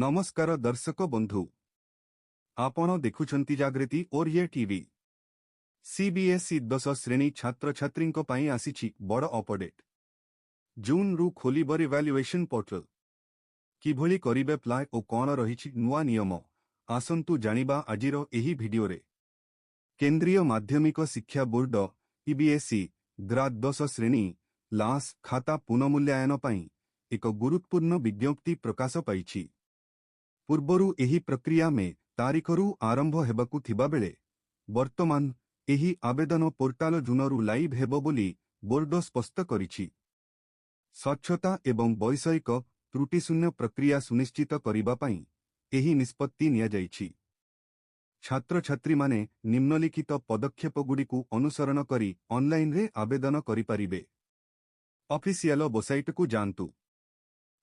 नमस्कार दर्शक बंधु आपण देखुछंती जागृति ओरिया टीवी। सीबीएसई 10 श्रेणी छात्र छात्री आसीछि बड़ अपडेट। जून रु खोलिब इवैल्यूएशन पोर्टल किभली करिबे प्लाय ओ कोन रहिछि नुआ नियम आसंतु जानिबा आजिरो एही भिडियोरे। केंद्रीय माध्यमिक शिक्षा बोर्ड सीबीएसई द्वादश श्रेणी लास खाता पुनमूल्यांकन पई एक गुरुत्वपूर्ण विज्ञप्ति प्रकाश पाइछि। पूर्वरु एही प्रक्रिया में तारीखरु आरंभ हेबाकु थिबा बेले वर्तमान एही आवेदन पोर्टाल जूनरु लाइव हेबो बोली बोर्ड स्पष्ट करिछि। स्वच्छता एवं वैषयिक त्रुटिशून्य प्रक्रिया सुनिश्चित करिबा पई एही निष्पत्ति निया जाइछि। छात्र छात्री माने निम्नलिखित पदक्षेपगुड़िकु अनुसरण करी ऑनलाइन रे आवेदन करि परिबे। ऑफिशियल वेबसाइट को जानतु।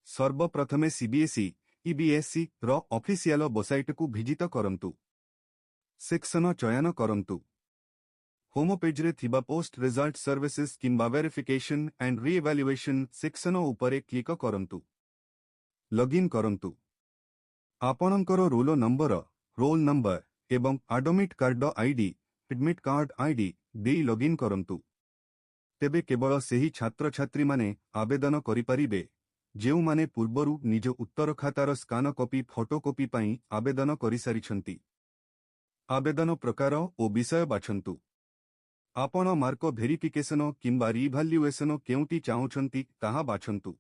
सर्वप्रथमे सीबीएसई ईबीएसई रो ऑफिशियल वेबसाइट को विजिट करंतु। सेक्शन चयन करंतु। होम पेज रे थिबा पोस्ट रिजल्ट सर्विसेज किंबा वेरिफिकेशन एंड रीइवैल्यूएशन सेक्शन उपरे क्लिक करंतु। लॉगिन करंतु। आपणकर रोल नंबर एवं एडमिट कार्ड आईडी दे लॉगिन करंतु। तेबे केवल सेही छात्र छात्री माने आवेदन करि परिबे जेउ माने पूर्वरु निज उत्तर खातार स्कान कॉपी फोटोकॉपी पई आवेदन करि सारिछंती। आवेदन प्रकार ओ विषय बाछंतु। आपण मार्क वेरिफिकेशन किंबा रिवैल्यूएशन केउटी चाहुछंती ताहा बाछंतु।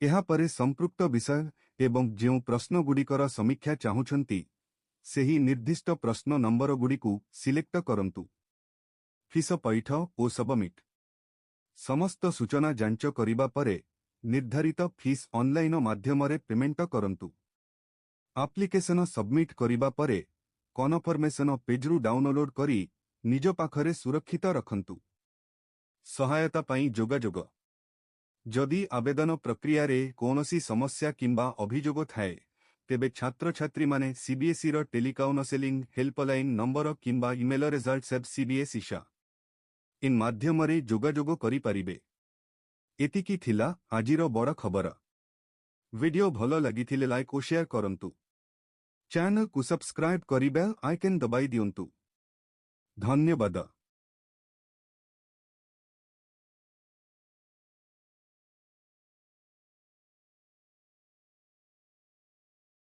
एहा परे संपृक्त विषय एवं जेउ प्रश्न गुड़िकर समीक्षा चाहुछंती सेही निर्दिष्ट प्रश्न नंबर गुड़िकु सिलेक्ट करंतु। फीस पैठ ओ सबमिट समस्त सूचना जांच करिबा परे निर्धारित फीस ऑनलाइन माध्यमरे पेमेंट करंतु। एप्लिकेशन सबमिट करिबा परे कन्फर्मेशन पेजरु डाउनलोड करी निज पाखरे सुरक्षित रखंतु। सहायता पाई जोगाजोग। जदि आवेदन प्रक्रिया रे कोनोसी समस्या किंबा अभियोग थाए तेबे छात्र छात्री माने सीबीएसई रो टेलीकाउंसलिंग हेल्पलाइन नंबर किंबा ईमेल results@cbsisha इन माध्यमरे जोगाजोग करि परिबे। एतिकी थिला आजिरो बड़ खबर। वीडियो भलो लागिथिले लाइक और शेयर करंतु। चैनल को सब्सक्राइब करी बेल आइकन दबाई दियंतु। धन्यवाद।